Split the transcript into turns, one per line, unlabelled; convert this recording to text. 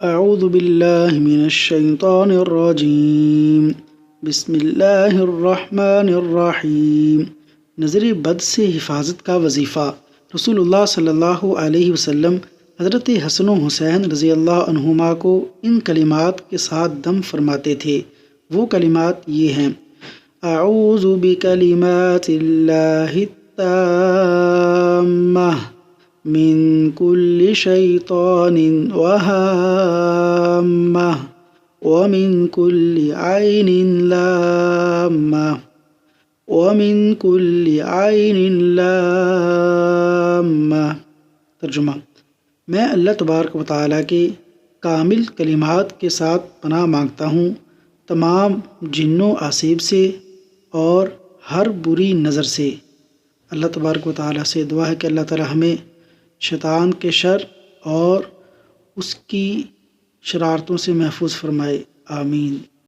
اعوذ باللہ من الشیطان الرجیم بسم اللہ الرحمن الرحیم۔ نظر بد سے حفاظت کا وظیفہ۔ رسول اللہ صلی اللہ علیہ وسلم حضرت حسن و حسین رضی اللہ عنہما کو ان کلمات کے ساتھ دم فرماتے تھے۔ وہ کلمات یہ ہیں: اعوذ بکلمات اللہ التامہ من کل شیطان وہامہ ومن کل عین لامہ ومن کل عین لامہ۔ ترجمہ: میں اللہ تبارک و تعالیٰ کے کامل کلمات کے ساتھ پناہ مانگتا ہوں تمام جنوں آسیب سے اور ہر بری نظر سے۔ اللہ تبارک و تعالیٰ سے دعا ہے کہ اللہ تعالیٰ ہمیں شیطان کے شر اور اس کی شرارتوں سے محفوظ فرمائے، آمین۔